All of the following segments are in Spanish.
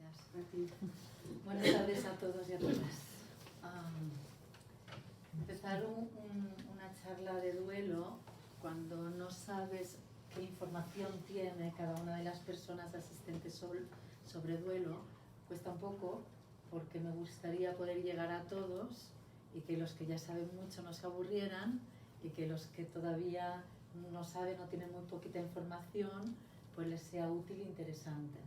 Gracias. Buenas tardes a todos y a todas. Empezar una charla de duelo cuando no sabes qué información tiene cada una de las personas asistentes sobre duelo cuesta un poco, porque me gustaría poder llegar a todos y que los que ya saben mucho no se aburrieran y que los que todavía no saben o tienen muy poquita información pues les sea útil e interesante.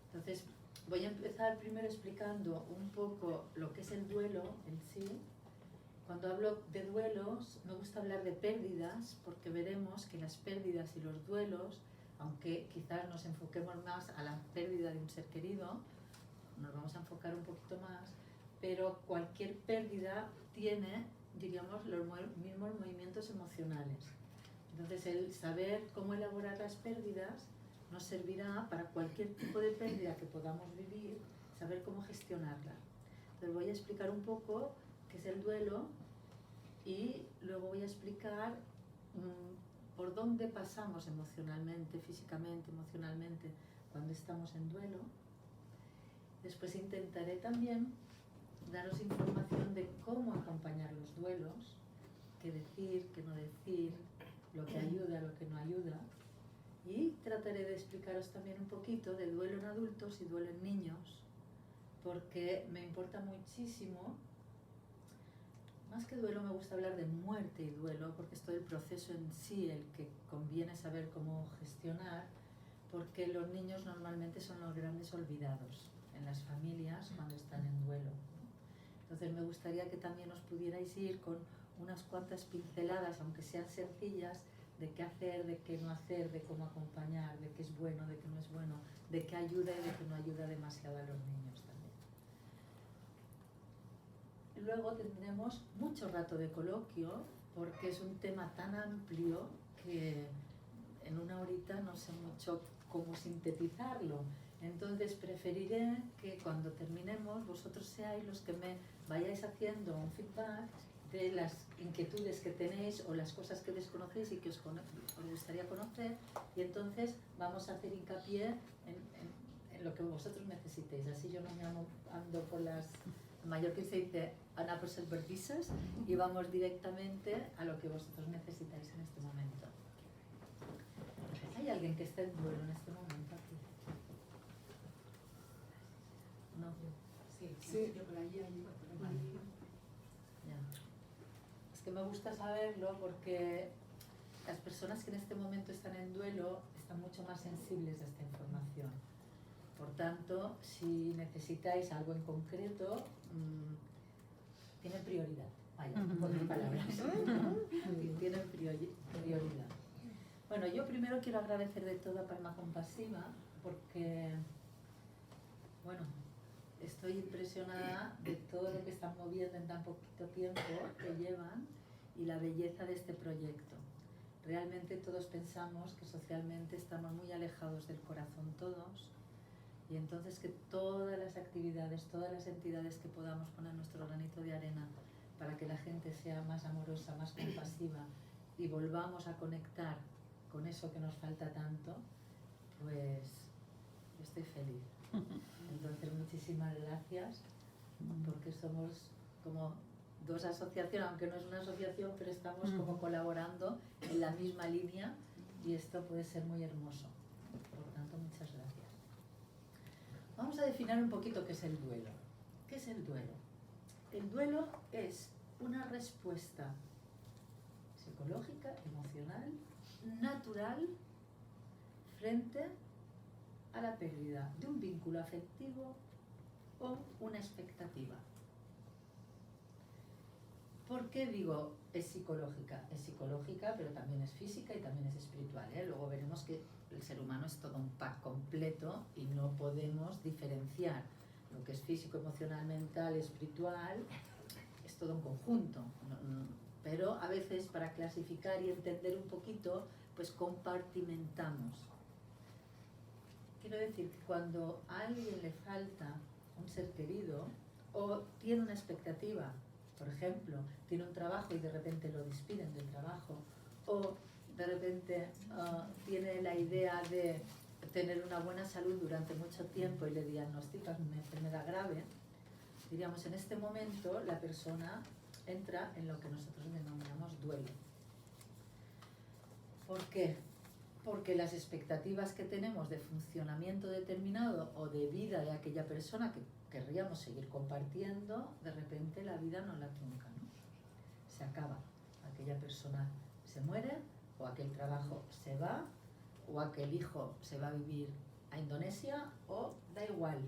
Entonces voy a empezar primero explicando un poco lo que es el duelo en sí. Cuando hablo de duelos me gusta hablar de pérdidas, porque veremos que las pérdidas y los duelos, aunque quizás nos enfoquemos más a la pérdida de un ser querido, nos vamos a enfocar un poquito más, pero cualquier pérdida tiene, diríamos, los mismos movimientos emocionales. Entonces el saber cómo elaborar las pérdidas nos servirá para cualquier tipo de pérdida que podamos vivir, saber cómo gestionarla. Entonces voy a explicar un poco qué es el duelo y luego voy a explicar por dónde pasamos emocionalmente, físicamente, emocionalmente cuando estamos en duelo. Después intentaré también daros información de cómo acompañar los duelos, qué decir, qué no decir, lo que ayuda, lo que no ayuda. Y trataré de explicaros también un poquito de duelo en adultos y duelo en niños, porque me importa muchísimo. Más que duelo me gusta hablar de muerte y duelo, porque es todo el proceso en sí el que conviene saber cómo gestionar, porque los niños normalmente son los grandes olvidados en las familias cuando están en duelo. Entonces me gustaría que también os pudierais ir con unas cuantas pinceladas, aunque sean sencillas, de qué hacer, de qué no hacer, de cómo acompañar, de qué es bueno, de qué no es bueno, de qué ayuda y de qué no ayuda demasiado a los niños también. Luego tendremos mucho rato de coloquio, porque es un tema tan amplio que en una horita no sé mucho cómo sintetizarlo. Entonces preferiré que cuando terminemos vosotros seáis los que me vayáis haciendo un feedback de las inquietudes que tenéis o las cosas que desconocéis y que os gustaría conocer, y entonces vamos a hacer hincapié en lo que vosotros necesitéis. Así yo no me ando por las... En mallorquín se dice anar per les vertisses, y vamos directamente a lo que vosotros necesitáis en este momento. ¿Hay alguien que esté en duelo en este momento aquí? No. Sí, yo por allí hay Ya. Es que me gusta saberlo porque las personas que en este momento están en duelo están mucho más sensibles a esta información. Por tanto, si necesitáis algo en concreto, tiene prioridad. Vaya, por mis palabras. Tiene prioridad. Bueno, yo primero quiero agradecer de todo a Palma Compasiva porque, bueno, estoy impresionada de todo lo que están moviendo en tan poquito tiempo que llevan y la belleza de este proyecto. Realmente todos pensamos que socialmente estamos muy alejados del corazón todos, y entonces que todas las actividades, todas las entidades que podamos poner nuestro granito de arena para que la gente sea más amorosa, más compasiva y volvamos a conectar con eso que nos falta tanto, pues yo estoy feliz. Entonces muchísimas gracias, porque somos como dos asociaciones, aunque no es una asociación, pero estamos como colaborando en la misma línea y esto puede ser muy hermoso. Por tanto, muchas gracias. Vamos a definir un poquito qué es el duelo. ¿Qué es el duelo? El duelo es una respuesta psicológica, emocional, natural, frente a la pérdida de un vínculo afectivo o una expectativa. ¿Por qué digo es psicológica? Es psicológica, pero también es física y también es espiritual, ¿eh? Luego veremos que el ser humano es todo un pack completo y no podemos diferenciar lo que es físico, emocional, mental, espiritual. Es todo un conjunto, pero a veces para clasificar y entender un poquito, pues compartimentamos. Quiero decir que cuando a alguien le falta un ser querido o tiene una expectativa, por ejemplo, tiene un trabajo y de repente lo despiden del trabajo, o de repente tiene la idea de tener una buena salud durante mucho tiempo y le diagnostican una enfermedad grave, diríamos, en este momento la persona entra en lo que nosotros denominamos duelo. ¿Por qué? Porque las expectativas que tenemos de funcionamiento determinado o de vida de aquella persona que querríamos seguir compartiendo, de repente la vida no la trunca, ¿no? Se acaba. Aquella persona se muere, o aquel trabajo se va, o aquel hijo se va a vivir a Indonesia, o da igual.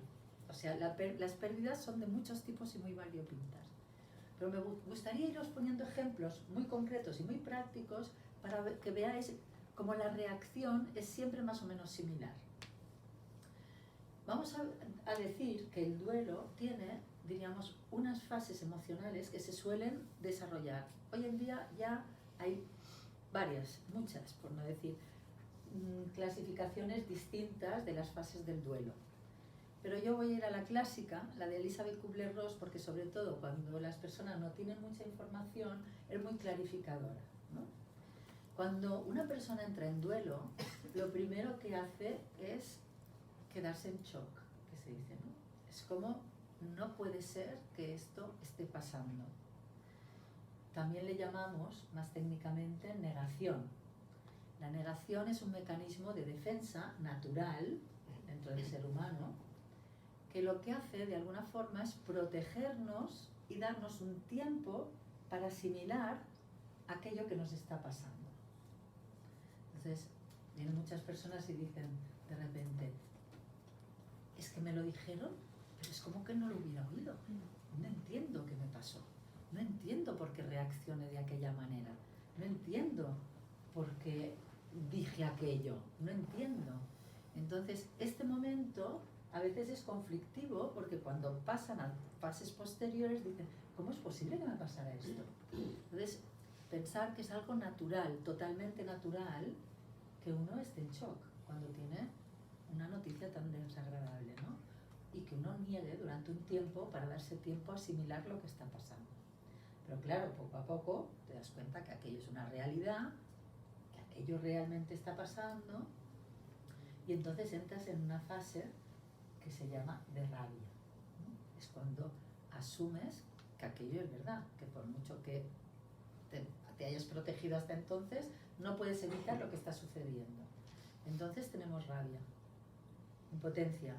O sea, las pérdidas son de muchos tipos y muy variopintas. Pero me gustaría iros poniendo ejemplos muy concretos y muy prácticos para que veáis cómo la reacción es siempre más o menos similar. Vamos a decir que el duelo tiene, diríamos, unas fases emocionales que se suelen desarrollar. Hoy en día ya hay varias, muchas, por no decir, clasificaciones distintas de las fases del duelo. Pero yo voy a ir a la clásica, la de Elizabeth Kubler-Ross, porque sobre todo cuando las personas no tienen mucha información, es muy clarificadora, ¿no? Cuando una persona entra en duelo, lo primero que hace es quedarse en shock, que se dice, ¿no? Es como, no puede ser que esto esté pasando. También le llamamos, más técnicamente, negación. La negación es un mecanismo de defensa natural dentro del ser humano, que lo que hace de alguna forma es protegernos y darnos un tiempo para asimilar aquello que nos está pasando. Entonces, vienen muchas personas y dicen de repente, es que me lo dijeron, pero es como que no lo hubiera oído. No entiendo qué me pasó. No entiendo por qué reaccioné de aquella manera. No entiendo por qué dije aquello. No entiendo. Entonces, este momento a veces es conflictivo porque cuando pasan a fases posteriores dicen, ¿cómo es posible que me pasara esto? Entonces, pensar que es algo natural, totalmente natural, que uno esté en shock cuando tiene una noticia tan desagradable, ¿no? Y que uno niegue durante un tiempo para darse tiempo a asimilar lo que está pasando. Pero claro, poco a poco te das cuenta que aquello es una realidad, que aquello realmente está pasando, y entonces entras en una fase que se llama de rabia, ¿no? Es cuando asumes que aquello es verdad, que por mucho que te hayas protegido hasta entonces, no puedes evitar lo que está sucediendo. Entonces tenemos rabia, impotencia,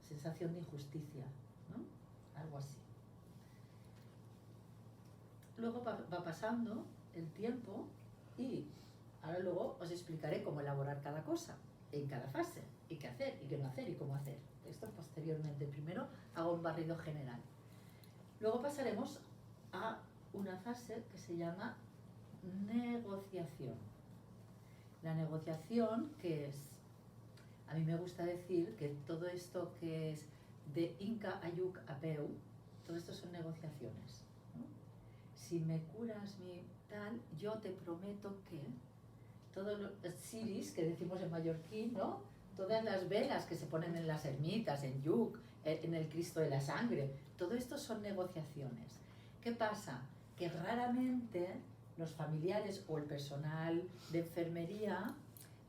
sensación de injusticia, ¿no? Algo así. Luego va pasando el tiempo y ahora luego os explicaré cómo elaborar cada cosa en cada fase, y qué hacer, y qué no hacer, y cómo hacer. Esto posteriormente. Primero hago un barrido general. Luego pasaremos a una fase que se llama negociación. La negociación, que es, a mí me gusta decir que todo esto que es de Inca, Ayuk, Apeu, todo esto son negociaciones, ¿no? Si me curas mi tal, yo te prometo que todos los siris que decimos en mallorquín, ¿no? Todas las velas que se ponen en las ermitas, en Yuc, en el Cristo de la Sangre, todo esto son negociaciones. ¿Qué pasa? Que raramente los familiares o el personal de enfermería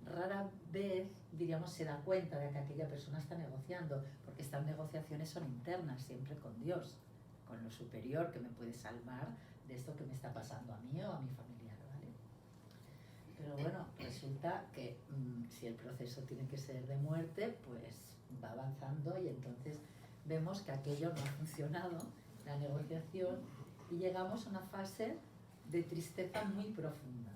rara vez, diríamos, se da cuenta de que aquella persona está negociando, porque estas negociaciones son internas, siempre con Dios, con lo superior que me puede salvar de esto que me está pasando a mí o a mi familiar, ¿vale? Pero bueno, resulta que si el proceso tiene que ser de muerte, pues va avanzando y entonces vemos que aquello no ha funcionado, la negociación, y llegamos a una fase de tristeza muy profunda.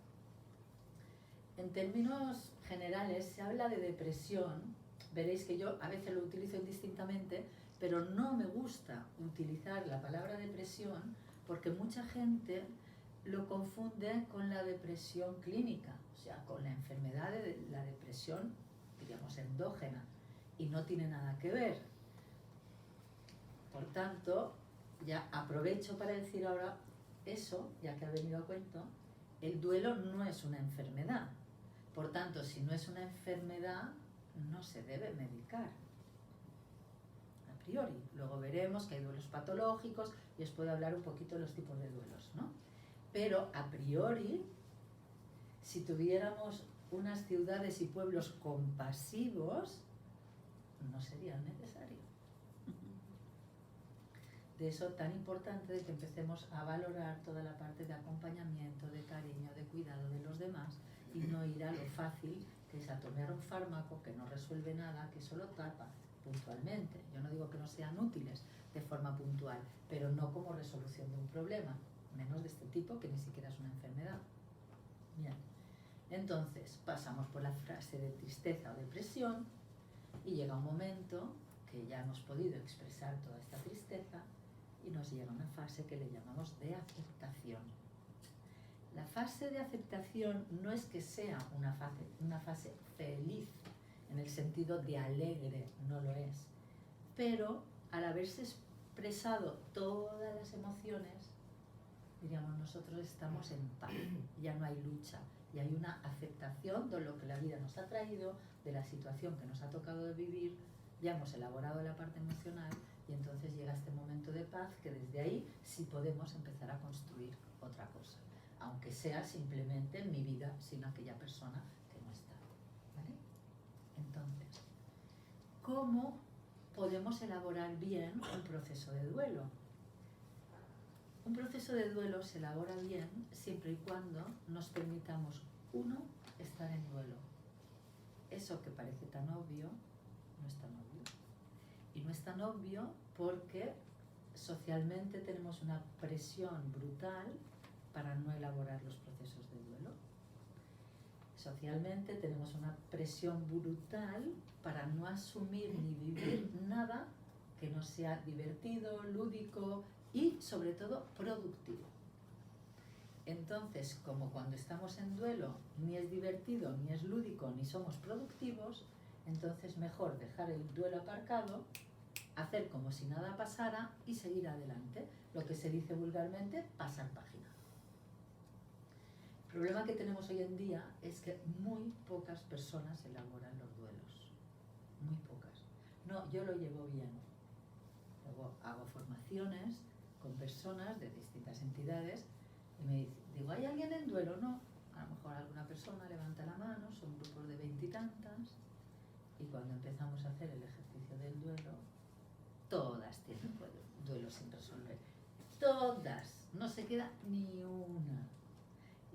En términos generales se habla de depresión, veréis que yo a veces lo utilizo indistintamente, pero no me gusta utilizar la palabra depresión porque mucha gente lo confunde con la depresión clínica, o sea, con la enfermedad de la depresión, digamos, endógena, y no tiene nada que ver. Por tanto, ya aprovecho para decir ahora eso, ya que ha venido a cuento, el duelo no es una enfermedad. Por tanto, si no es una enfermedad, no se debe medicar, a priori. Luego veremos que hay duelos patológicos y os puedo hablar un poquito de los tipos de duelos, ¿no? Pero a priori, si tuviéramos unas ciudades y pueblos compasivos no serían necesarios. De eso tan importante de que empecemos a valorar toda la parte de acompañamiento, de cariño, de cuidado de los demás y no ir a lo fácil, que es a tomar un fármaco que no resuelve nada, que solo tapa puntualmente. Yo no digo que no sean útiles de forma puntual, pero no como resolución de un problema, menos de este tipo que ni siquiera es una enfermedad. Bien, entonces pasamos por la fase de tristeza o depresión y llega un momento que ya hemos podido expresar toda esta tristeza y nos llega una fase que le llamamos de aceptación. La fase de aceptación no es que sea una fase feliz, en el sentido de alegre, no lo es. Pero al haberse expresado todas las emociones, diríamos, nosotros estamos en paz, ya no hay lucha, y hay una aceptación de lo que la vida nos ha traído, de la situación que nos ha tocado vivir, ya hemos elaborado la parte emocional y entonces llega este momento de paz que desde ahí sí podemos empezar a construir otra cosa, aunque sea simplemente mi vida sin aquella persona que no está. ¿Vale? Entonces, ¿cómo podemos elaborar bien un proceso de duelo? Un proceso de duelo se elabora bien siempre y cuando nos permitamos, uno, estar en duelo. Eso que parece tan obvio, no es tan obvio. Y no es tan obvio porque socialmente tenemos una presión brutal para no elaborar los procesos de duelo. Socialmente tenemos una presión brutal para no asumir ni vivir nada que no sea divertido, lúdico y sobre todo productivo. Entonces, como cuando estamos en duelo ni es divertido, ni es lúdico, ni somos productivos, entonces mejor dejar el duelo aparcado, hacer como si nada pasara y seguir adelante. Lo que se dice vulgarmente, pasar página. El problema que tenemos hoy en día es que muy pocas personas elaboran los duelos. Muy pocas. No, yo lo llevo bien. Luego hago formaciones con personas de distintas entidades y me digo, ¿hay alguien en duelo? No. A lo mejor alguna persona levanta la mano, son grupos de 20 y tantas, y cuando empezamos a hacer el ejercicio del duelo, todas tienen duelo sin resolver. Todas. No se queda ni una.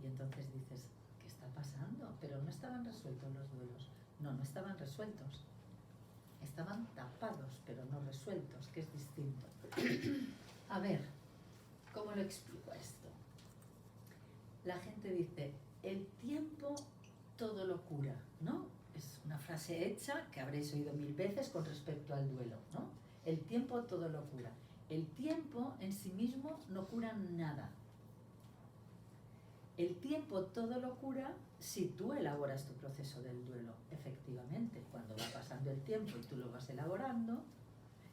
Y entonces dices, ¿qué está pasando? Pero no estaban resueltos los duelos. No, no estaban resueltos. Estaban tapados, pero no resueltos, que es distinto. A ver, ¿cómo lo explico esto? La gente dice, el tiempo todo lo cura, ¿no? Es una frase hecha que habréis oído 1000 veces con respecto al duelo, ¿no? El tiempo todo lo cura. El tiempo en sí mismo no cura nada. El tiempo todo lo cura si tú elaboras tu proceso del duelo. Efectivamente, cuando va pasando el tiempo y tú lo vas elaborando,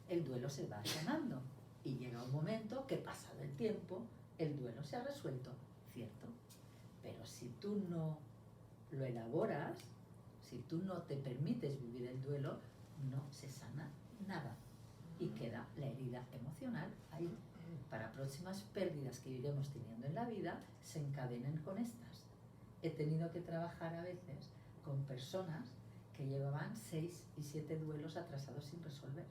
el duelo se va sanando. Y llega un momento que, pasado el tiempo, el duelo se ha resuelto, ¿cierto? Pero si tú no lo elaboras, si tú no te permites vivir el duelo, no se sana nada. Y queda la herida emocional ahí, para próximas pérdidas que iremos teniendo en la vida, se encadenen con estas. He tenido que trabajar a veces con personas que llevaban 6 y 7 duelos atrasados sin resolver.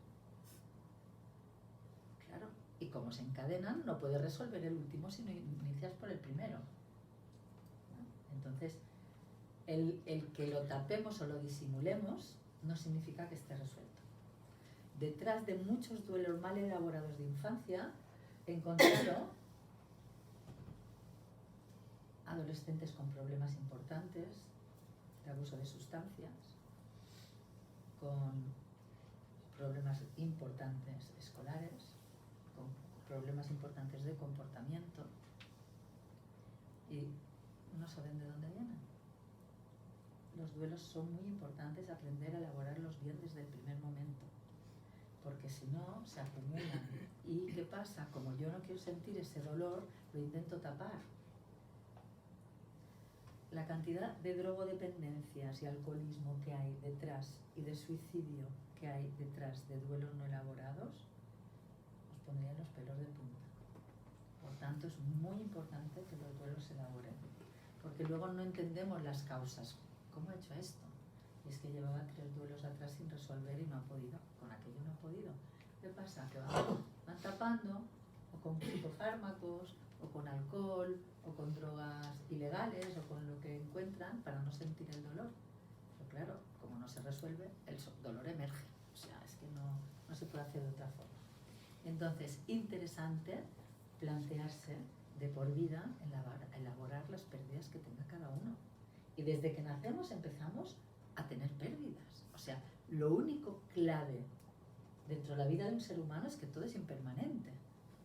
Claro, y como se encadenan, no puedes resolver el último si no inicias por el primero, ¿no? Entonces, el que lo tapemos o lo disimulemos no significa que esté resuelto. Detrás de muchos duelos mal elaborados de infancia, he encontrado adolescentes con problemas importantes de abuso de sustancias, con problemas importantes escolares, con problemas importantes de comportamiento, y no saben de dónde vienen. Los duelos son muy importantes, aprender a elaborarlos bien desde el primer momento, porque si no, se acumulan. ¿Y qué pasa? Como yo no quiero sentir ese dolor, lo intento tapar. La cantidad de drogodependencias y alcoholismo que hay detrás y de suicidio que hay detrás de duelos no elaborados, os pondría los pelos de punta. Por tanto, es muy importante que los duelos se elaboren, porque luego no entendemos las causas ¿cómo he hecho esto? Y es que llevaba 3 duelos atrás sin resolver y no ha podido, con aquello no ha podido. ¿Qué pasa? Que van tapando, o con psicofármacos, o con alcohol, o con drogas ilegales, o con lo que encuentran para no sentir el dolor. Pero claro, como no se resuelve, el dolor emerge. O sea, es que no se puede hacer de otra forma. Entonces, interesante plantearse de por vida elaborar las pérdidas que tenga cada uno. Y desde que nacemos empezamos a tener pérdidas. O sea, lo único clave dentro de la vida de un ser humano es que todo es impermanente.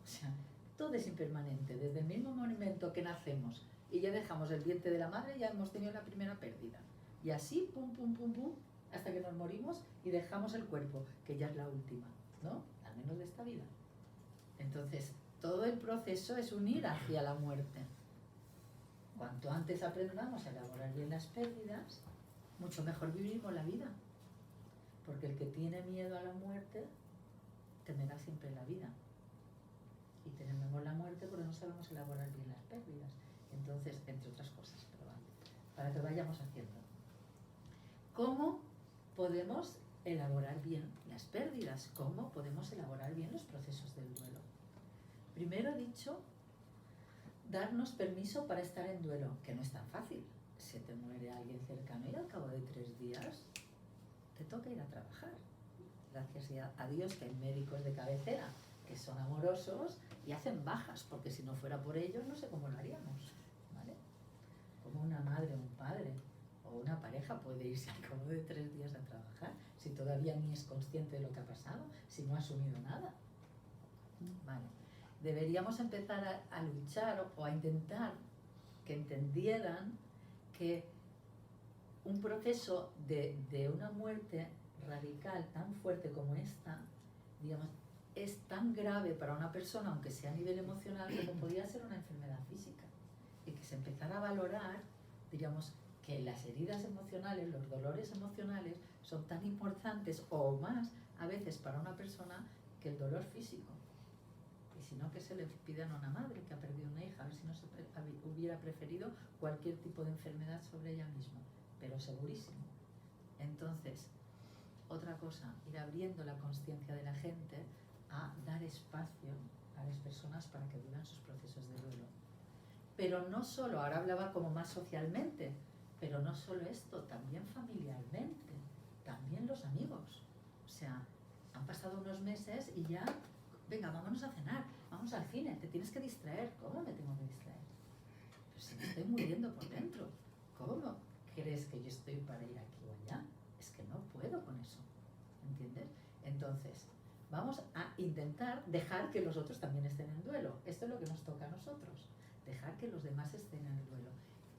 O sea, todo es impermanente. Desde el mismo momento que nacemos y ya dejamos el vientre de la madre, ya hemos tenido la primera pérdida. Y así, pum, pum, pum, pum, hasta que nos morimos y dejamos el cuerpo, que ya es la última, ¿no? Al menos de esta vida. Entonces, todo el proceso es un ir hacia la muerte. Cuanto antes aprendamos a elaborar bien las pérdidas, mucho mejor viviremos la vida. Porque el que tiene miedo a la muerte, temerá siempre la vida. Y tememos la muerte porque no sabemos elaborar bien las pérdidas. Entonces, entre otras cosas, pero vale, para que vayamos haciendo. ¿Cómo podemos elaborar bien las pérdidas? ¿Cómo podemos elaborar bien los procesos del duelo? Primero he dicho, darnos permiso para estar en duelo, que no es tan fácil. Se te muere alguien cercano y al cabo de 3 días te toca ir a trabajar. Gracias a Dios que hay médicos de cabecera que son amorosos y hacen bajas, porque si no fuera por ellos no sé cómo lo haríamos, ¿vale? Como una madre o un padre o una pareja puede irse al cabo de 3 días a trabajar si todavía ni es consciente de lo que ha pasado, si no ha asumido nada. Vale. Deberíamos empezar a luchar o a intentar que entendieran que un proceso de una muerte radical tan fuerte como esta, digamos, es tan grave para una persona, aunque sea a nivel emocional, como podría ser una enfermedad física. Y que se empezara a valorar, digamos, que las heridas emocionales, los dolores emocionales, son tan importantes o más a veces para una persona que el dolor físico. Y si no, que se le pidan a una madre que ha perdido una hija, a ver si no se hubiera preferido cualquier tipo de enfermedad sobre ella misma, pero segurísimo. Entonces, otra cosa, ir abriendo la conciencia de la gente a dar espacio a las personas para que vivan sus procesos de duelo. Pero no solo, ahora hablaba como más socialmente, pero no solo esto, también familiarmente, también los amigos. O sea, han pasado unos meses y ya, venga, vámonos a cenar, vamos al cine, te tienes que distraer. ¿Cómo me tengo que distraer? Pues si me estoy muriendo por dentro, ¿cómo crees que yo estoy para ir aquí o allá? Es que no puedo con eso, ¿entiendes? Entonces, vamos a intentar dejar que los otros también estén en duelo. Esto es lo que nos toca a nosotros, dejar que los demás estén en el duelo.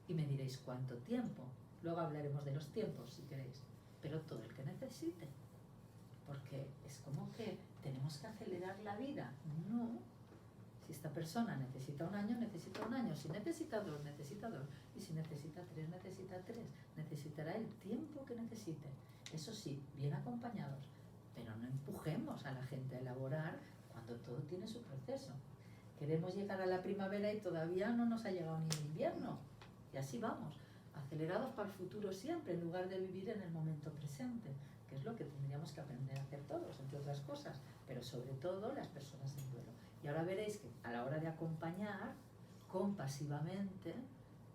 Y me diréis, ¿cuánto tiempo? Luego hablaremos de los tiempos, si queréis, pero todo el que necesite. Porque es como que tenemos que acelerar la vida. No. Si esta persona necesita 1 año, necesita 1 año. Si necesita 2, necesita 2. Y si necesita 3, necesita 3. Necesitará el tiempo que necesite. Eso sí, bien acompañados. Pero no empujemos a la gente a elaborar cuando todo tiene su proceso. Queremos llegar a la primavera y todavía no nos ha llegado ni el invierno. Y así vamos, acelerados para el futuro siempre, en lugar de vivir en el momento presente, que es lo que tendríamos que aprender a hacer todos, entre otras cosas, pero sobre todo las personas en duelo. Y ahora veréis que a la hora de acompañar, compasivamente,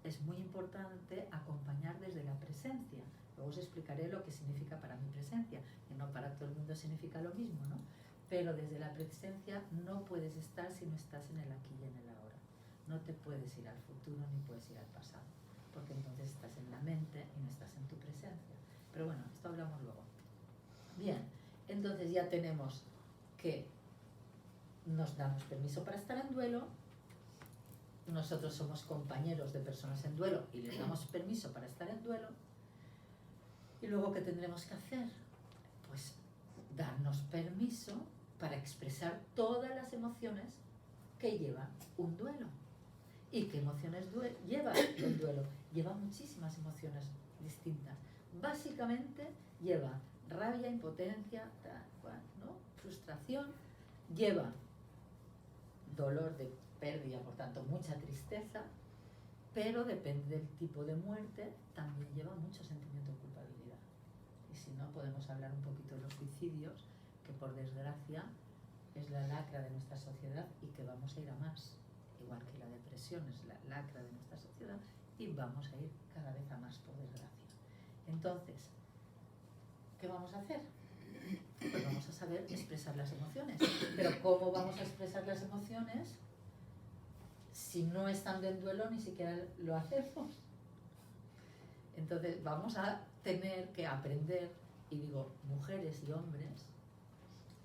es muy importante acompañar desde la presencia. Luego os explicaré lo que significa para mi presencia, que no para todo el mundo significa lo mismo, ¿no? Pero desde la presencia no puedes estar si no estás en el aquí y en el ahora. No te puedes ir al futuro ni puedes ir al pasado, porque entonces estás en la mente y no estás en tu presencia. Pero bueno, esto hablamos luego. Bien, entonces ya tenemos que nos damos permiso para estar en duelo, nosotros somos compañeros de personas en duelo y les damos permiso para estar en duelo, y luego ¿qué tendremos que hacer? Pues darnos permiso para expresar todas las emociones que llevan un duelo. ¿Y qué emociones lleva el duelo? Lleva muchísimas emociones distintas. Básicamente lleva rabia, impotencia, ¿no? Frustración, lleva dolor de pérdida, por tanto mucha tristeza, pero depende del tipo de muerte, también lleva mucho sentimiento de culpabilidad. Y si no, podemos hablar un poquito de los suicidios, que por desgracia es la lacra de nuestra sociedad y que vamos a ir a más. Igual que la depresión es la lacra de nuestra sociedad y vamos a ir cada vez a más, por desgracia. Entonces, ¿qué vamos a hacer? Pues vamos a saber expresar las emociones. Pero ¿cómo vamos a expresar las emociones si no estando en duelo ni siquiera lo hacemos? Entonces vamos a tener que aprender, y digo mujeres y hombres,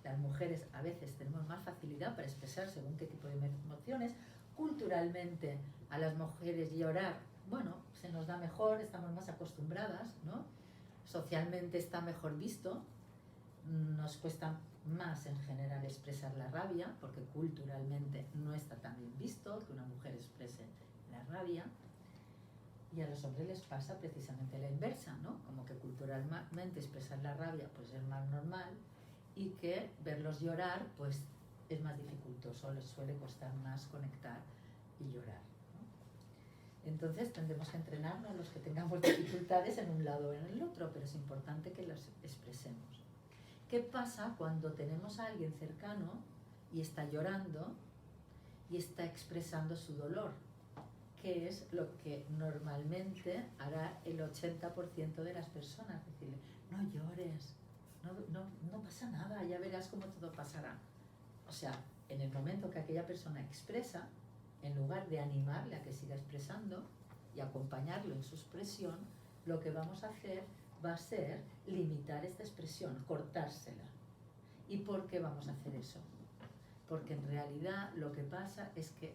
las mujeres a veces tenemos más facilidad para expresar según qué tipo de emociones. Culturalmente a las mujeres llorar, bueno, se nos da mejor, estamos más acostumbradas, ¿no? Socialmente está mejor visto, nos cuesta más en general expresar la rabia, porque culturalmente no está tan bien visto que una mujer exprese la rabia, y a los hombres les pasa precisamente la inversa, ¿no? Como que culturalmente expresar la rabia pues es más normal, y que verlos llorar pues es más dificultoso, les suele costar más conectar y llorar, ¿no? Entonces tendremos que entrenarnos los que tengamos dificultades en un lado o en el otro, pero es importante que los expresemos. ¿Qué pasa cuando tenemos a alguien cercano y está llorando y está expresando su dolor? Que es lo que normalmente hará el 80% de las personas, decirle, no llores, no pasa nada, ya verás cómo todo pasará. O sea, en el momento que aquella persona expresa, en lugar de animarle a que siga expresando y acompañarlo en su expresión, lo que vamos a hacer va a ser limitar esta expresión, cortársela. ¿Y por qué vamos a hacer eso? Porque en realidad lo que pasa es que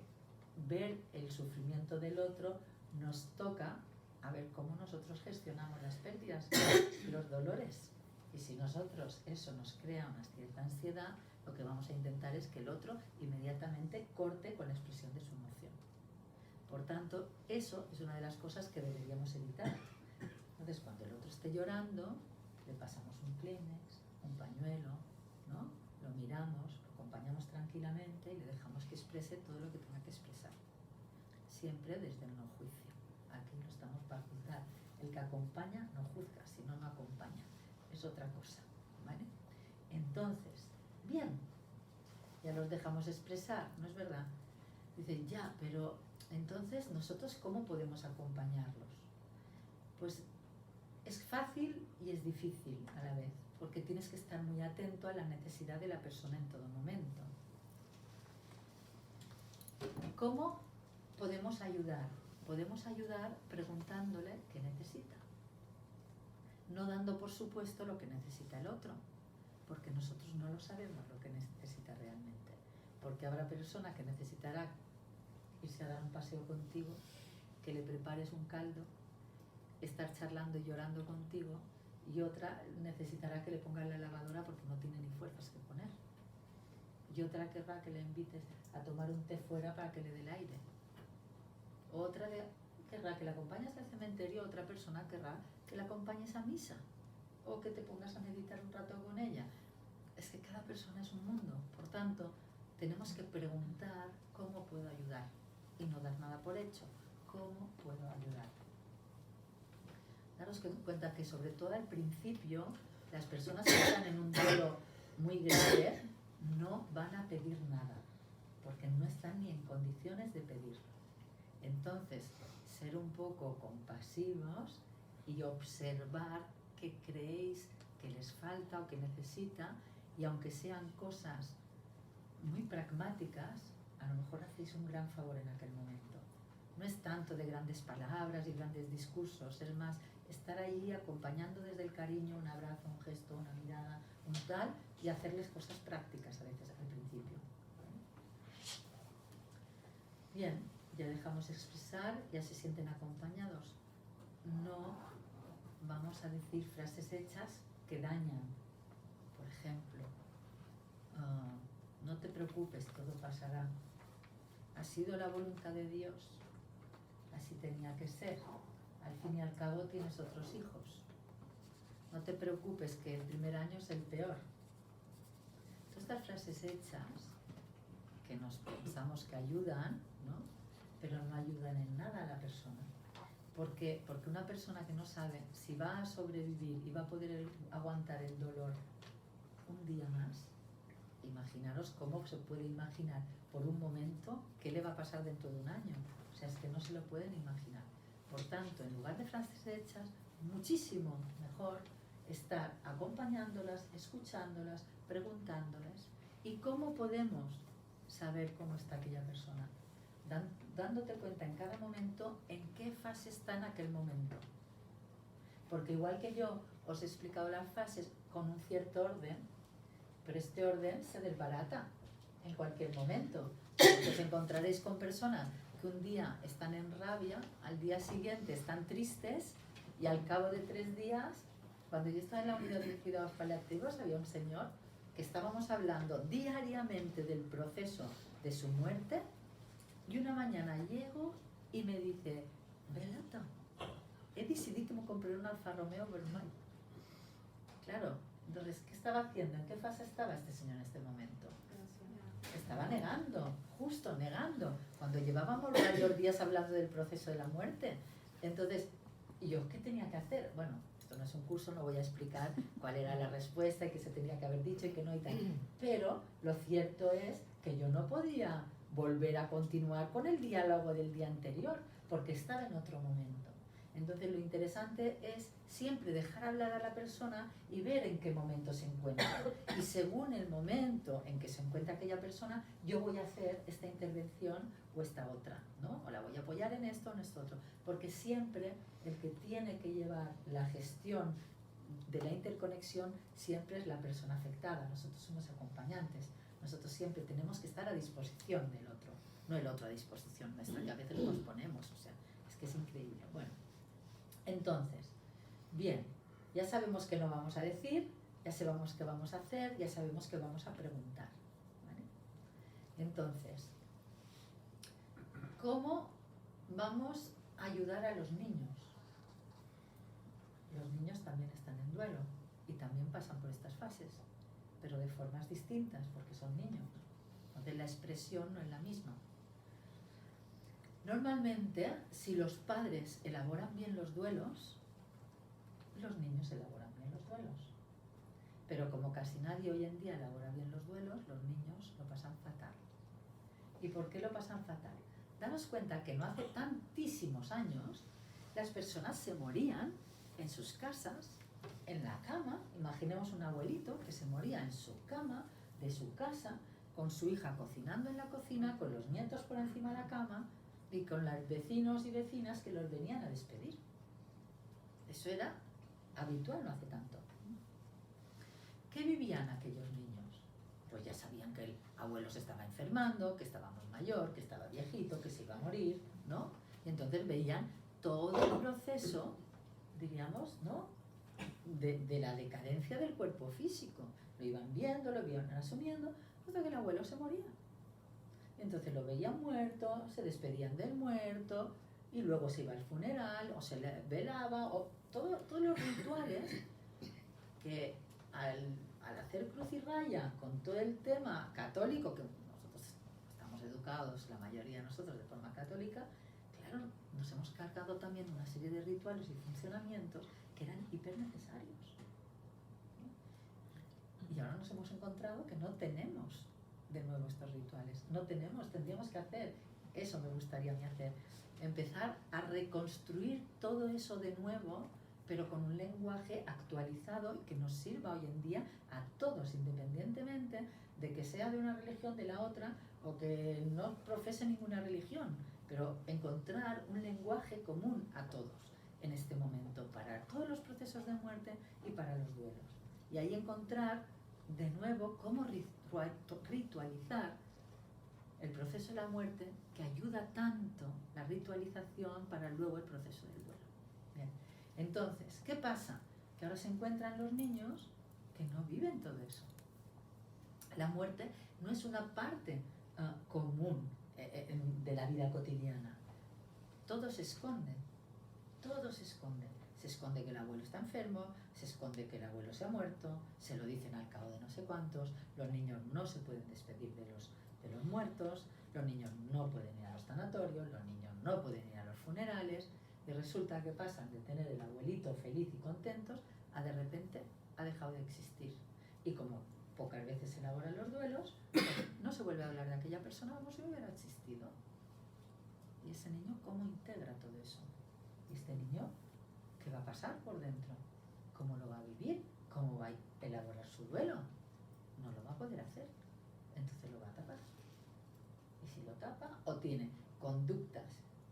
ver el sufrimiento del otro nos toca a ver cómo nosotros gestionamos las pérdidas, los dolores. Y si nosotros eso nos crea una cierta ansiedad, lo que vamos a intentar es que el otro inmediatamente corte con la expresión de su emoción. Por tanto, eso es una de las cosas que deberíamos evitar. Entonces, cuando el otro esté llorando, le pasamos un Kleenex, un pañuelo, ¿no? Lo miramos, lo acompañamos tranquilamente y le dejamos que exprese todo lo que tenga que expresar. Siempre desde el no juicio. Aquí no estamos para juzgar. El que acompaña no juzga, si no, no acompaña. Es otra cosa, ¿vale? Entonces, bien, ya los dejamos expresar, ¿no es verdad? Dicen, ya, pero entonces, ¿nosotros cómo podemos acompañarlos? Pues es fácil y es difícil a la vez, porque tienes que estar muy atento a la necesidad de la persona en todo momento. ¿Cómo podemos ayudar? Podemos ayudar preguntándole qué necesita, no dando por supuesto lo que necesita el otro, porque nosotros no lo sabemos lo que necesita realmente, porque habrá persona que necesitará irse a dar un paseo contigo, que le prepares un caldo, estar charlando y llorando contigo, y otra necesitará que le pongas la lavadora porque no tiene ni fuerzas que poner, y otra querrá que le invites a tomar un té fuera para que le dé el aire, otra querrá que la acompañes al cementerio, otra persona querrá que la acompañes a misa o que te pongas a meditar un rato con ella. Es que cada persona es un mundo, por tanto tenemos que preguntar cómo puedo ayudar y no dar nada por hecho. ¿Cómo puedo ayudar? Daros cuenta que sobre todo al principio las personas que están en un duelo muy grave no van a pedir nada porque no están ni en condiciones de pedirlo. Entonces, ser un poco compasivos y observar qué creéis que les falta o que necesita, y aunque sean cosas muy pragmáticas, a lo mejor hacéis un gran favor en aquel momento. No es tanto de grandes palabras y grandes discursos, es más estar ahí acompañando desde el cariño, un abrazo, un gesto, una mirada, un tal, y hacerles cosas prácticas a veces al principio. Bien, ya dejamos expresar, ya se sienten acompañados. No vamos a decir frases hechas que dañan. Por ejemplo, no te preocupes, todo pasará. Ha sido la voluntad de Dios, así tenía que ser. Al fin y al cabo tienes otros hijos. No te preocupes, que el primer año es el peor. Todas estas frases hechas que nos pensamos que ayudan, ¿no? pero no ayudan en nada a la persona. Porque una persona que no sabe si va a sobrevivir y va a poder aguantar el dolor un día más, imaginaros cómo se puede imaginar por un momento qué le va a pasar dentro de un año. O sea, es que no se lo pueden imaginar. Por tanto, en lugar de frases hechas, muchísimo mejor estar acompañándolas, escuchándolas, preguntándoles. ¿Y cómo podemos saber cómo está aquella persona? Dándote cuenta en cada momento en qué fase está en aquel momento. Porque igual que yo os he explicado las fases con un cierto orden, pero este orden se desbarata en cualquier momento. Os encontraréis con personas que un día están en rabia, al día siguiente están tristes y al cabo de 3 días, cuando yo estaba en la unidad de cuidados paliativos, había un señor que estábamos hablando diariamente del proceso de su muerte y una mañana llego y me dice: Belata, he decidido que me compré un Alfa Romeo Vermell. Claro, entonces, ¿qué estaba haciendo? ¿En qué fase estaba este señor en este momento? Estaba negando, justo negando, cuando llevábamos varios días hablando del proceso de la muerte. Entonces, ¿y yo qué tenía que hacer? Bueno, esto no es un curso, no voy a explicar cuál era la respuesta y qué se tenía que haber dicho y qué no y tal. Pero lo cierto es que yo no podía volver a continuar con el diálogo del día anterior, porque estaba en otro momento. Entonces lo interesante es siempre dejar hablar a la persona y ver en qué momento se encuentra. Y según el momento en que se encuentra aquella persona, yo voy a hacer esta intervención o esta otra, ¿no? O la voy a apoyar en esto o en esto otro. Porque siempre el que tiene que llevar la gestión de la interconexión siempre es la persona afectada. Nosotros somos acompañantes. Nosotros siempre tenemos que estar a disposición del otro, no el otro a disposición nuestra, que a veces nos ponemos, o sea, es que es increíble. Bueno, entonces, bien, ya sabemos qué no vamos a decir, ya sabemos qué vamos a hacer, ya sabemos qué vamos a preguntar, ¿vale? Entonces, ¿cómo vamos a ayudar a los niños? Los niños también están en duelo y también pasan por estas fases, pero de formas distintas, porque son niños. Entonces la expresión no es la misma. Normalmente, si los padres elaboran bien los duelos, los niños elaboran bien los duelos. Pero como casi nadie hoy en día elabora bien los duelos, los niños lo pasan fatal. ¿Y por qué lo pasan fatal? Daros cuenta que no hace tantísimos años las personas se morían en sus casas, en la cama. Imaginemos un abuelito que se moría en su cama, de su casa, con su hija cocinando en la cocina, con los nietos por encima de la cama y con los vecinos y vecinas que los venían a despedir. Eso era habitual no hace tanto. ¿Qué vivían aquellos niños? Pues ya sabían que el abuelo se estaba enfermando, que estaba muy mayor, que estaba viejito, que se iba a morir, ¿no? Y entonces veían todo el proceso, diríamos, ¿no?, de la decadencia del cuerpo físico. Lo iban viendo, lo iban asumiendo, hasta que el abuelo se moría. Entonces lo veían muerto, se despedían del muerto, y luego se iba al funeral, o se le velaba, o todos los rituales que al hacer cruz y raya con todo el tema católico, que nosotros estamos educados, la mayoría de nosotros, de forma católica, claro, nos hemos cargado también una serie de rituales y funcionamientos que eran hiper necesarios. Y ahora nos hemos encontrado que no tenemos de nuevo estos rituales. No tenemos, tendríamos que hacer, eso me gustaría a mí hacer, empezar a reconstruir todo eso de nuevo, pero con un lenguaje actualizado y que nos sirva hoy en día a todos, independientemente de que sea de una religión, de la otra, o que no profese ninguna religión, pero encontrar un lenguaje común a todos en este momento, para todos los procesos de muerte y para los duelos. Y ahí encontrar de nuevo cómo ritualizar el proceso de la muerte, que ayuda tanto la ritualización para luego el proceso del duelo. Bien. Entonces, ¿qué pasa? Que ahora se encuentran los niños que no viven todo eso. La muerte no es una parte común de la vida cotidiana. Todo se esconde, todo se esconde. se esconde que el abuelo está enfermo, se esconde que el abuelo se ha muerto, se lo dicen al cabo de no sé cuántos, los niños no se pueden despedir de los muertos, los niños no pueden ir a los sanatorios, los niños no pueden ir a los funerales, y resulta que pasan de tener el abuelito feliz y contentos a de repente ha dejado de existir. Y como pocas veces se elaboran los duelos, pues no se vuelve a hablar de aquella persona como si hubiera existido. ¿Y ese niño cómo integra todo eso? ¿Y este niño qué va a pasar por dentro? ¿Cómo lo va a vivir? ¿Cómo va a elaborar su duelo? No lo va a poder hacer. Entonces lo va a tapar. Y si lo tapa, o tiene conductas,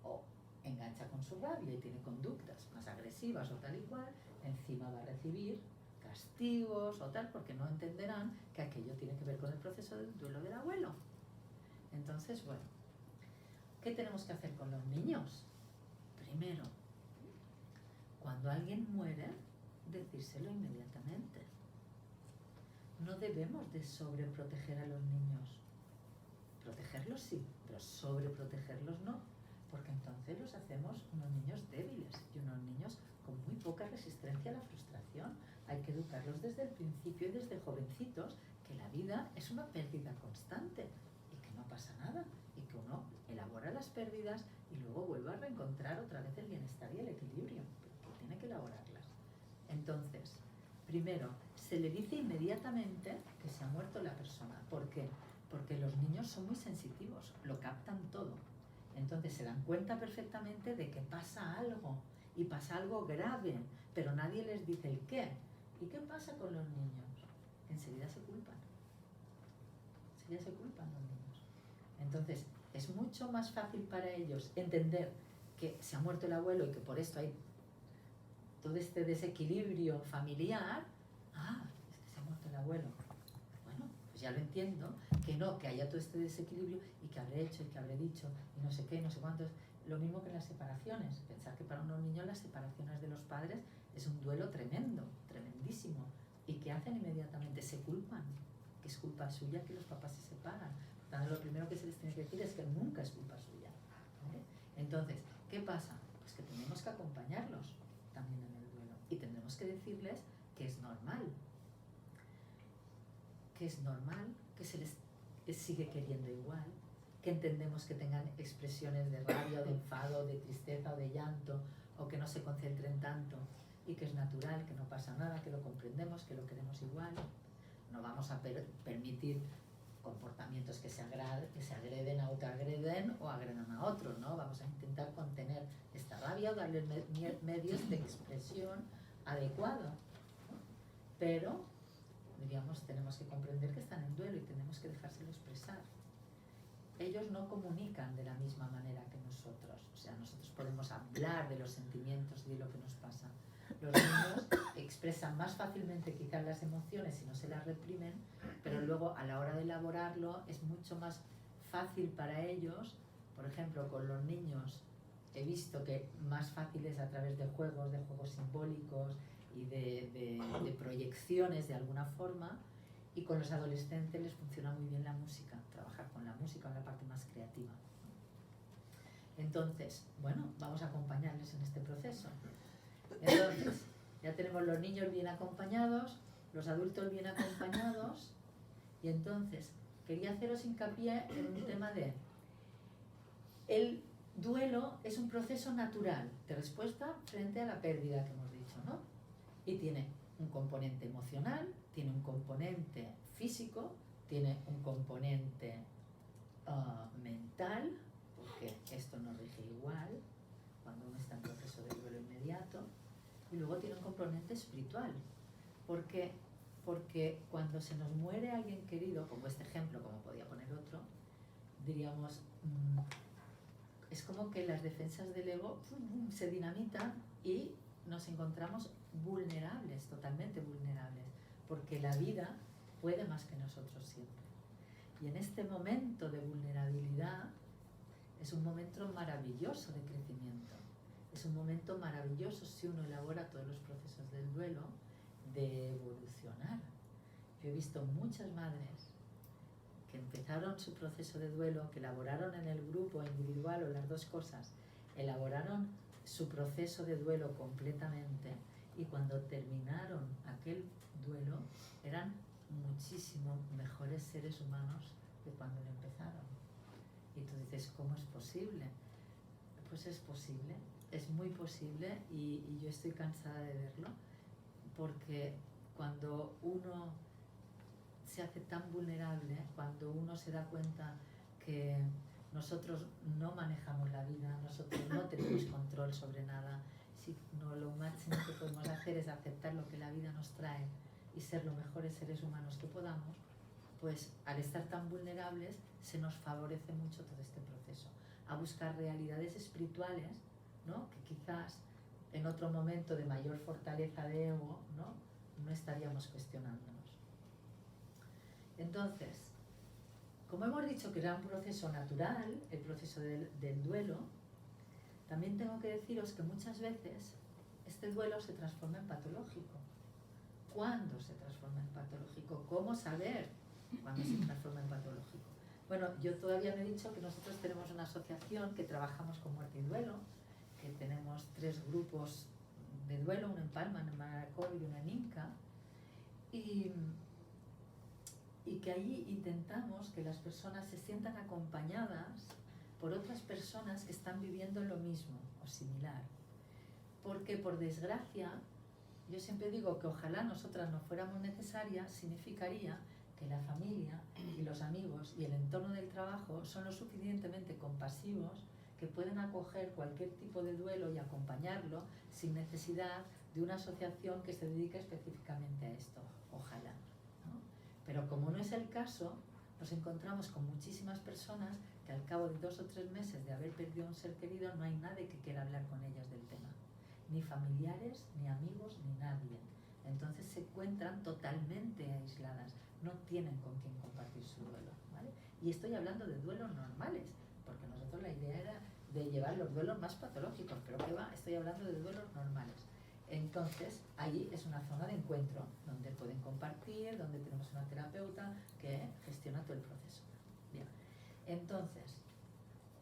o engancha con su rabia y tiene conductas más agresivas o tal y cual, encima va a recibir castigos o tal, porque no entenderán que aquello tiene que ver con el proceso del duelo del abuelo. Entonces, bueno, ¿qué tenemos que hacer con los niños? Primero, cuando alguien muere, decírselo inmediatamente. No debemos de sobreproteger a los niños. Protegerlos sí, pero sobreprotegerlos no, porque entonces los hacemos unos niños débiles y unos niños con muy poca resistencia a la frustración. Hay que educarlos desde el principio y desde jovencitos que la vida es una pérdida constante y que no pasa nada y que uno elabora las pérdidas y luego vuelve a reencontrar otra vez el bienestar y el equilibrio, pero que tiene que elaborarlas. Entonces, primero, se le dice inmediatamente que se ha muerto la persona. ¿Por qué? Porque los niños son muy sensitivos, lo captan todo. Entonces se dan cuenta perfectamente de que pasa algo, y pasa algo grave, pero nadie les dice el qué. ¿Y qué pasa con los niños? Enseguida se culpan. Enseguida se culpan los niños. Entonces, es mucho más fácil para ellos entender que se ha muerto el abuelo y que por esto hay todo este desequilibrio familiar. Ah, es que se ha muerto el abuelo. Bueno, pues ya lo entiendo, que no, que haya todo este desequilibrio y que habré hecho y que habré dicho y no sé qué, no sé cuántos. Lo mismo que en las separaciones. Pensar que para unos niños las separaciones de los padres es un duelo tremendo, tremendísimo. ¿Y qué hacen inmediatamente? Se culpan, que es culpa suya que los papás se separan. Por tanto, lo primero que se les tiene que decir es que nunca es culpa suya, ¿vale? Entonces, ¿qué pasa? Pues que tenemos que acompañarlos también en el duelo y tendremos que decirles que es normal, que se les sigue queriendo igual, que entendemos que tengan expresiones de rabia o de enfado, de tristeza o de llanto, o que no se concentren tanto, y que es natural, que no pasa nada, que lo comprendemos, que lo queremos igual. No vamos a permitir comportamientos que se agreden, autoagreden o agredan a otros, ¿no? Vamos a intentar contener esta rabia o darle medios de expresión adecuados, ¿no? Pero, diríamos, tenemos que comprender que están en duelo y tenemos que dejárselo expresar. Ellos no comunican de la misma manera que nosotros. O sea, nosotros podemos hablar de los sentimientos y de lo que nos pasa. Los niños expresan más fácilmente quizás las emociones si no se las reprimen, pero luego a la hora de elaborarlo es mucho más fácil para ellos. Por ejemplo, con los niños he visto que más fácil es a través de juegos simbólicos y de proyecciones de alguna forma. Y con los adolescentes les funciona muy bien la música, trabajar con la música, la parte más creativa. Entonces, bueno, vamos a acompañarles en este proceso. Entonces, ya tenemos los niños bien acompañados, los adultos bien acompañados, y entonces quería haceros hincapié en un tema de el duelo es un proceso natural de respuesta frente a la pérdida que hemos dicho, ¿no? Y tiene un componente emocional, tiene un componente físico, tiene un componente mental, porque esto nos rige igual cuando uno está en proceso de duelo inmediato, y luego tiene un componente espiritual, porque cuando se nos muere alguien querido, como este ejemplo, como podía poner otro, diríamos, es como que las defensas del ego se dinamitan y nos encontramos vulnerables, totalmente vulnerables, porque la vida puede más que nosotros siempre. Y en este momento de vulnerabilidad es un momento maravilloso de crecimiento, es un momento maravilloso si uno elabora todos los procesos del duelo, de evolucionar. Yo he visto muchas madres que empezaron su proceso de duelo, que elaboraron en el grupo individual o las dos cosas, elaboraron su proceso de duelo completamente, y cuando terminaron aquel duelo eran muchísimo mejores seres humanos que cuando lo empezaron. Y tú dices, ¿cómo es posible? Pues es posible, es muy posible, y yo estoy cansada de verlo, porque cuando uno se hace tan vulnerable, cuando uno se da cuenta que nosotros no manejamos la vida, nosotros no tenemos control sobre nada, sino lo máximo que podemos hacer es aceptar lo que la vida nos trae y ser los mejores seres humanos que podamos, pues al estar tan vulnerables se nos favorece mucho todo este proceso, a buscar realidades espirituales, ¿no? Que quizás en otro momento de mayor fortaleza de ego, no estaríamos cuestionándonos. Entonces, como hemos dicho que era un proceso natural, el proceso del duelo, también tengo que deciros que muchas veces este duelo se transforma en patológico. ¿Cuándo se transforma en patológico? ¿Cómo saber cuándo se transforma en patológico? Bueno, yo todavía no he dicho que nosotros tenemos una asociación que trabajamos con muerte y duelo, que tenemos 3 grupos de duelo, uno en Palma, en Manacor y uno en Inca, y que allí intentamos que las personas se sientan acompañadas por otras personas que están viviendo lo mismo o similar. Porque, por desgracia, yo siempre digo que ojalá nosotras no fuéramos necesarias, significaría que la familia y los amigos y el entorno del trabajo son lo suficientemente compasivos que pueden acoger cualquier tipo de duelo y acompañarlo sin necesidad de una asociación que se dedique específicamente a esto. Ojalá, ¿no? Pero como no es el caso, nos encontramos con muchísimas personas que al cabo de 2 o 3 meses de haber perdido a un ser querido no hay nadie que quiera hablar con ellas del tema. Ni familiares, ni amigos, ni nadie. Entonces se encuentran totalmente aisladas, no tienen con quién compartir su duelo, ¿vale? Y estoy hablando de duelos normales, porque nosotros la idea era de llevar los duelos más patológicos, pero ¿qué va? Estoy hablando de duelos normales. Entonces, allí es una zona de encuentro donde pueden compartir, donde tenemos una terapeuta que gestiona todo el proceso. Bien. Entonces,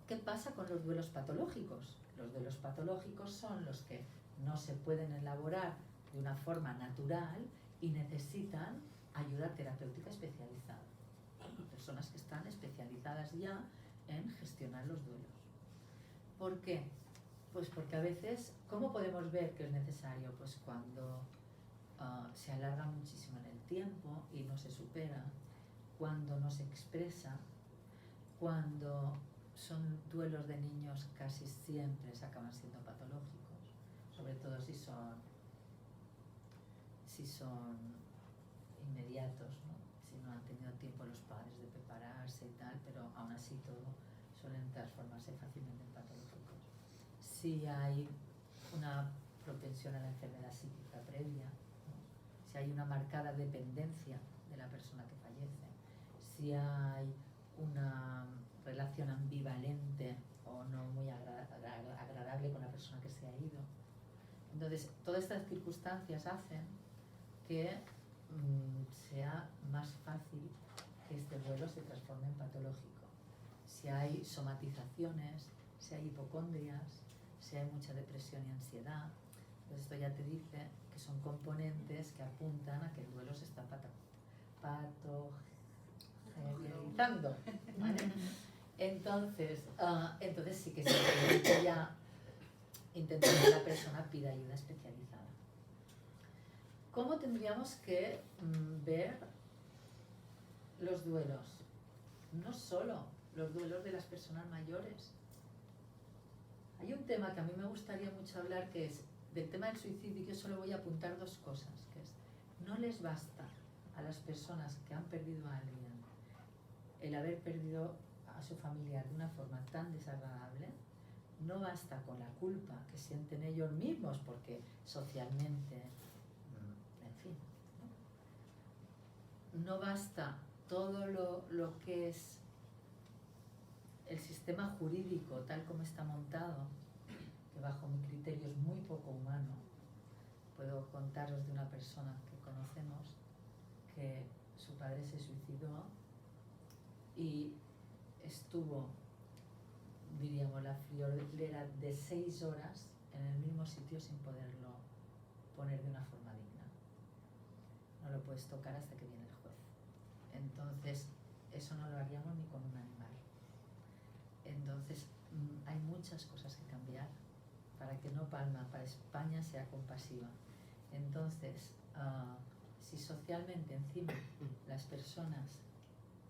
¿qué pasa con los duelos patológicos? Los duelos patológicos son los que no se pueden elaborar de una forma natural y necesitan ayuda terapéutica especializada. Personas que están especializadas ya en gestionar los duelos. ¿Por qué? Pues porque a veces, ¿cómo podemos ver que es necesario? Pues cuando se alarga muchísimo en el tiempo y no se supera, cuando no se expresa, cuando son duelos de niños, casi siempre se acaban siendo patológicos, sobre todo si son inmediatos, ¿no? Si no han tenido tiempo los padres de prepararse y tal, pero aún así todo suelen transformarse fácilmente en patológicos. Si hay una propensión a la enfermedad psíquica previa, ¿no? Si hay una marcada dependencia de la persona que fallece, si hay una relación ambivalente o no muy agradable con la persona que se ha ido. Entonces, todas estas circunstancias hacen que sea más fácil que este duelo se transforme en patológico. Si hay somatizaciones, si hay hipocondrias, si hay mucha depresión y ansiedad, pues esto ya te dice que son componentes que apuntan a que el duelo se está patologizando, ¿vale? Entonces sí que se ya intentar que la persona pida ayuda especializada. ¿Cómo tendríamos que ver los duelos? No solo los duelos de las personas mayores. Hay un tema que a mí me gustaría mucho hablar, que es del tema del suicidio, y yo solo voy a apuntar 2 cosas, que es, no les basta a las personas que han perdido a alguien el haber perdido a su familiar de una forma tan desagradable, no basta con la culpa que sienten ellos mismos, porque socialmente, en fin, no basta todo lo que es el sistema jurídico tal como está montado, que bajo mi criterio es muy poco humano. Puedo contaros de una persona que conocemos que su padre se suicidó y estuvo, diríamos, la friolera de 6 horas en el mismo sitio sin poderlo poner de una forma digna. No lo puedes tocar hasta que viene el juez. Entonces, eso no lo haríamos ni con un animal. Entonces, hay muchas cosas que cambiar para que No Palma, para España, sea compasiva. Entonces, si socialmente encima las personas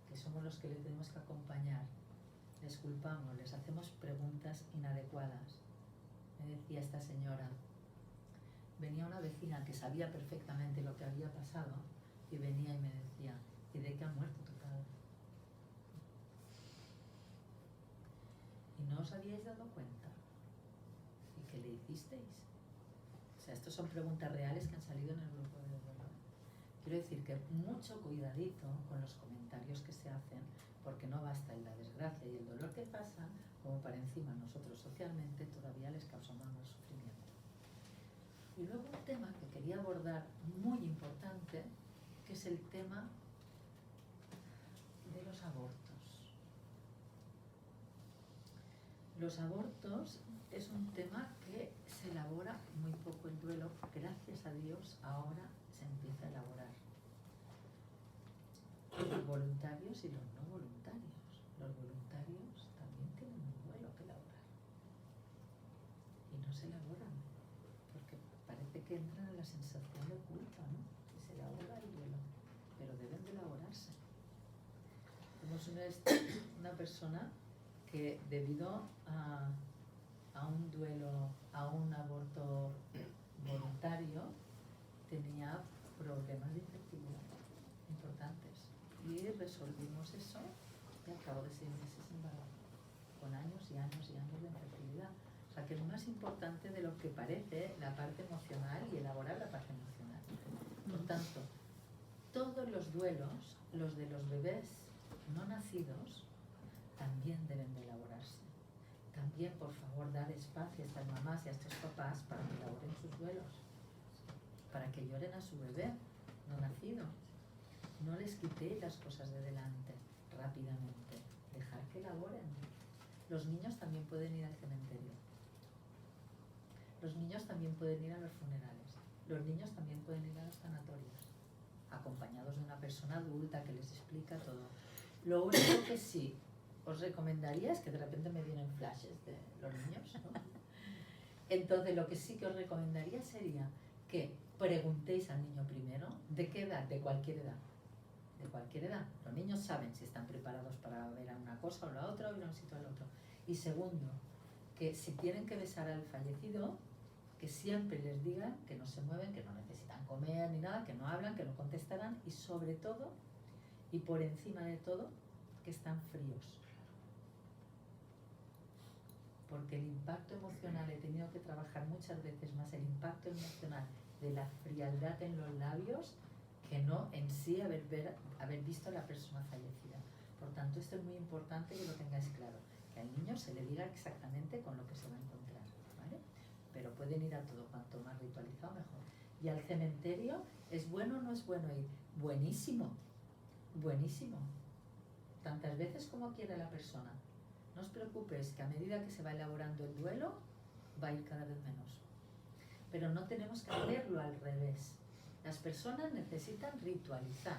que somos los que le tenemos que acompañar, les culpamos, les hacemos preguntas inadecuadas. Me decía esta señora, venía una vecina que sabía perfectamente lo que había pasado y venía y me decía, ¿y de qué ha muerto tu padre? ¿Y no os habíais dado cuenta? ¿Y qué le hicisteis? O sea, estas son preguntas reales que han salido en el grupo de dolor. Quiero decir que mucho cuidadito con los comentarios que se hacen, porque no basta en la desgracia y el dolor que pasa, como para encima nosotros socialmente todavía les causamos más sufrimiento. Y luego un tema que quería abordar muy importante, que es el tema de los abortos. Los abortos es un tema que se elabora muy poco el duelo, gracias a Dios ahora se empieza a elaborar. Los voluntarios y los no voluntarios. Los voluntarios también tienen un duelo que elaborar. Y no se elaboran, porque parece que entran en la sensación de culpa, ¿no? Y se elabora el duelo, pero deben de elaborarse. Tenemos una persona que debido a un duelo, a un aborto voluntario, tenía problemas de infertilidad importantes. Y resolvimos eso y al cabo de 6 meses embarazó, con años y años y años de infertilidad. O sea que es más importante de lo que parece la parte emocional y elaborar la parte emocional. Por tanto, todos los duelos, los de los bebés no nacidos, también deben de elaborarse. También, por favor, dar espacio a estas mamás y a estos papás para que elaboren sus duelos, para que lloren a su bebé no nacido. No les quitéis las cosas de delante rápidamente, dejar que elaboren. Los niños también pueden ir al cementerio. Los niños también pueden ir a los funerales. Los niños también pueden ir a los sanatorios, acompañados de una persona adulta que les explica todo. Lo único que sí os recomendaría es que de repente me vienen flashes de los niños, ¿no? Entonces lo que sí que os recomendaría sería que preguntéis al niño primero, ¿de qué edad? De cualquier edad. De cualquier edad. Los niños saben si están preparados para ver a una cosa o la otra o ir a un sitio o al otro. Y segundo, que si tienen que besar al fallecido, que siempre les digan que no se mueven, que no necesitan comer ni nada, que no hablan, que no contestarán y sobre todo, y por encima de todo, que están fríos. Porque el impacto emocional, he tenido que trabajar muchas veces más el impacto emocional de la frialdad en los labios que no en sí haber visto a la persona fallecida. Por tanto, esto es muy importante que lo tengáis claro, que al niño se le diga exactamente con lo que se va a encontrar, ¿vale? Pero pueden ir a todo, cuanto más ritualizado mejor. Y al cementerio, ¿es bueno o no es bueno ir? Buenísimo, buenísimo. Tantas veces como quiera la persona. No os preocupéis que a medida que se va elaborando el duelo, va a ir cada vez menos. Pero no tenemos que hacerlo al revés. Las personas necesitan ritualizar.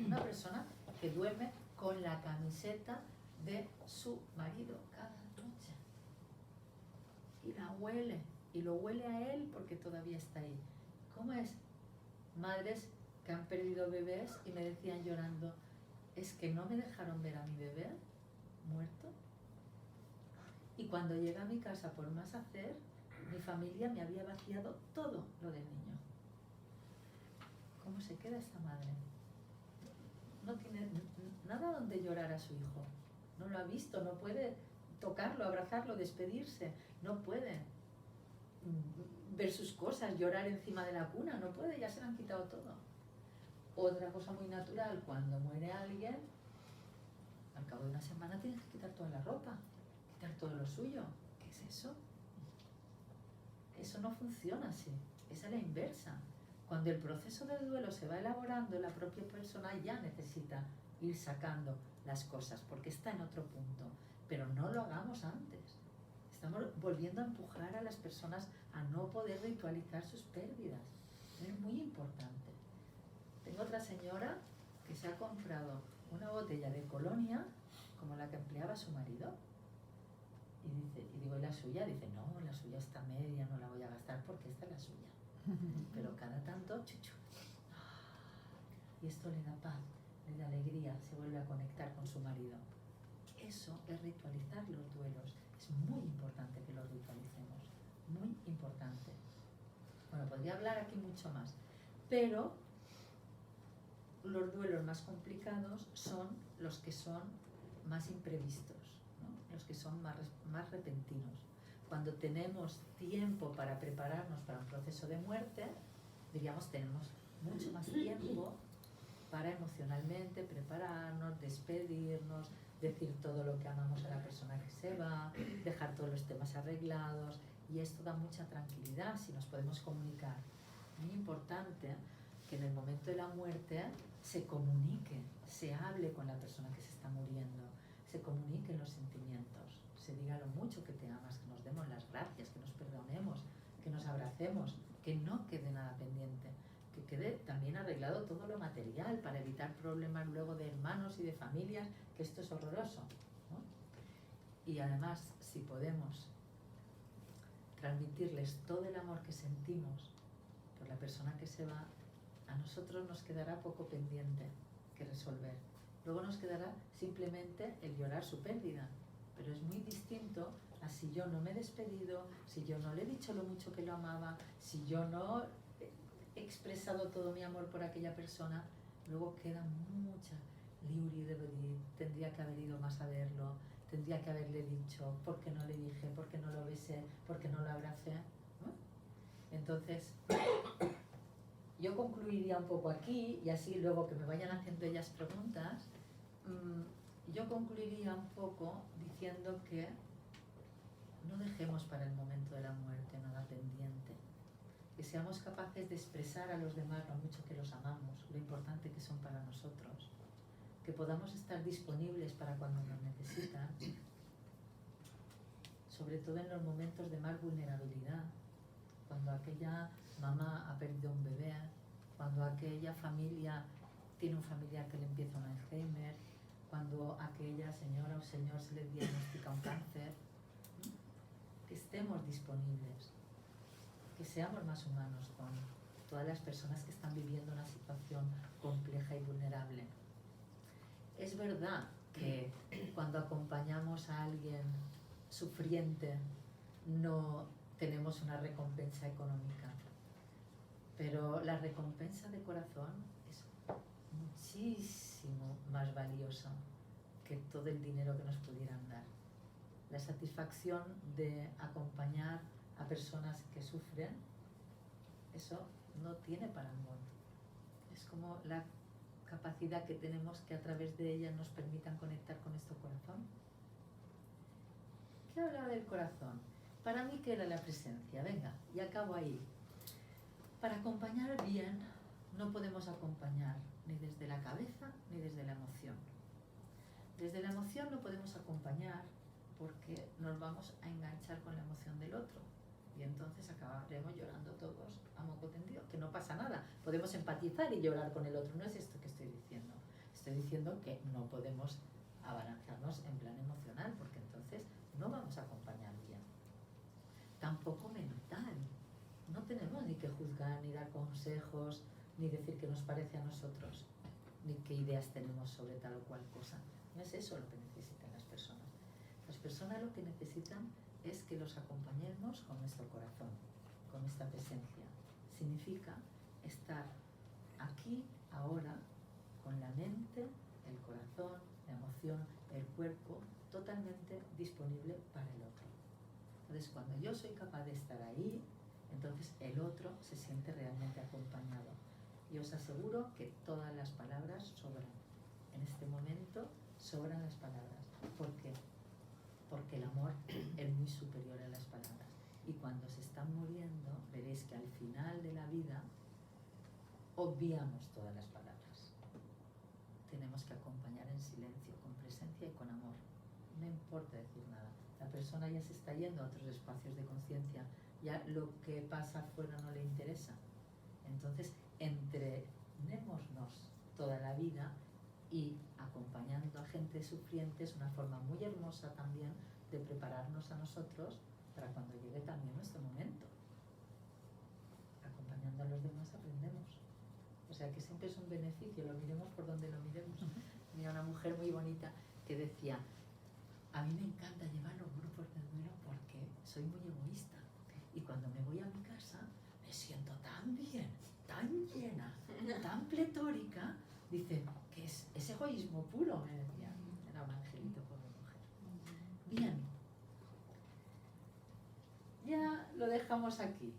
Una persona que duerme con la camiseta de su marido cada noche. Y la huele. Y lo huele a él porque todavía está ahí. ¿Cómo es? Madres que han perdido bebés y me decían llorando, es que no me dejaron ver a mi bebé muerto. Y cuando llegué a mi casa por más hacer, mi familia me había vaciado todo lo del niño. ¿Cómo se queda esta madre? No tiene nada donde llorar a su hijo. No lo ha visto, no puede tocarlo, abrazarlo, despedirse. No puede ver sus cosas, llorar encima de la cuna. No puede, ya se le han quitado todo. Otra cosa muy natural, cuando muere alguien, al cabo de una semana tienes que quitar toda la ropa, quitar todo lo suyo. ¿Qué es eso? Eso no funciona así, es a la inversa. Cuando el proceso del duelo se va elaborando, la propia persona ya necesita ir sacando las cosas porque está en otro punto, pero no lo hagamos antes. estamos volviendo a empujar a las personas a no poder ritualizar sus pérdidas. Es muy importante. Tengo otra señora que se ha comprado una botella de colonia como la que empleaba su marido. Y digo, ¿y la suya? Dice, no, la suya está media, no la voy a gastar porque esta es la suya. Pero cada tanto, chuchu. Y esto le da paz, le da alegría, se vuelve a conectar con su marido. Eso es ritualizar los duelos. Es muy importante que los ritualicemos. Muy importante. Bueno, podría hablar aquí mucho más. Pero los duelos más complicados son los que son más imprevistos, ¿no? Los que son más repentinos. Cuando tenemos tiempo para prepararnos para un proceso de muerte, diríamos, tenemos mucho más tiempo para emocionalmente prepararnos, despedirnos, decir todo lo que amamos a la persona que se va, dejar todos los temas arreglados, y esto da mucha tranquilidad si nos podemos comunicar. Muy importante que en el momento de la muerte se comunique, se hable con la persona que se está muriendo, se comuniquen los sentimientos, se diga lo mucho que te amas, que nos demos las gracias, que nos perdonemos, que nos abracemos, que no quede nada pendiente, que quede también arreglado todo lo material para evitar problemas luego de hermanos y de familias, que esto es horroroso, ¿no? Y además, si podemos transmitirles todo el amor que sentimos por la persona que se va, a nosotros nos quedará poco pendiente que resolver. Luego nos quedará simplemente el llorar su pérdida, pero es muy distinto a si yo no me he despedido, si yo no le he dicho lo mucho que lo amaba, si yo no he expresado todo mi amor por aquella persona. Luego queda mucha tendría que haber ido más a verlo, tendría que haberle dicho, ¿por qué no le dije? ¿Por qué no lo besé? ¿Por qué no lo abracé? ¿No? Entonces, yo concluiría un poco aquí, y así luego que me vayan haciendo ellas preguntas, yo concluiría un poco diciendo que no dejemos para el momento de la muerte nada pendiente, que seamos capaces de expresar a los demás lo mucho que los amamos, lo importante que son para nosotros, que podamos estar disponibles para cuando nos necesitan, sobre todo en los momentos de más vulnerabilidad, cuando aquella mamá ha perdido un bebé, cuando aquella familia tiene un familiar que le empieza un Alzheimer, cuando aquella señora o señor se le diagnostica un cáncer, que estemos disponibles, que seamos más humanos con todas las personas que están viviendo una situación compleja y vulnerable. Es verdad que cuando acompañamos a alguien sufriente no tenemos una recompensa económica, pero la recompensa de corazón es muchísimo más valiosa que todo el dinero que nos pudieran dar. La satisfacción de acompañar a personas que sufren, eso no tiene parangón. Es como la capacidad que tenemos que a través de ella nos permitan conectar con nuestro corazón. ¿Qué hablaba del corazón? Para mí, ¿qué era la presencia? Venga, y acabo ahí. Para acompañar bien, no podemos acompañar ni desde la cabeza ni desde la emoción. Desde la emoción no podemos acompañar porque nos vamos a enganchar con la emoción del otro. Y entonces acabaremos llorando todos a moco tendido, que no pasa nada. Podemos empatizar y llorar con el otro. No es esto que estoy diciendo. Estoy diciendo que no podemos abalanzarnos en plan emocional, porque entonces no vamos a acompañar bien. Tampoco mental. No tenemos ni que juzgar, ni dar consejos, ni decir qué nos parece a nosotros, ni qué ideas tenemos sobre tal o cual cosa. No es eso lo que necesitan las personas. Las personas lo que necesitan es que los acompañemos con nuestro corazón, con nuestra presencia. Significa estar aquí, ahora, con la mente, el corazón, la emoción, el cuerpo, totalmente disponible para el otro. Entonces, cuando yo soy capaz de estar ahí, entonces el otro se siente realmente acompañado. Y os aseguro que todas las palabras sobran. En este momento sobran las palabras. ¿Por qué? Porque el amor es muy superior a las palabras. Y cuando se están muriendo, veréis que al final de la vida obviamos todas las palabras. Tenemos que acompañar en silencio, con presencia y con amor. No importa decir nada. La persona ya se está yendo a otros espacios de conciencia, ya lo que pasa afuera no le interesa. Entonces, entrenémonos toda la vida y acompañando a gente sufriente es una forma muy hermosa también de prepararnos a nosotros para cuando llegue también nuestro momento. Acompañando a los demás aprendemos. O sea que siempre es un beneficio, lo miremos por donde lo miremos. Tenía una mujer muy bonita que decía, a mí me encanta llevar los grupos de duelo porque soy muy egoísta y cuando me voy a mi casa me siento tan bien, tan llena, tan pletórica, dice, que es egoísmo puro, me decía. Era un angelito, pobre mujer. Bien, ya lo dejamos aquí.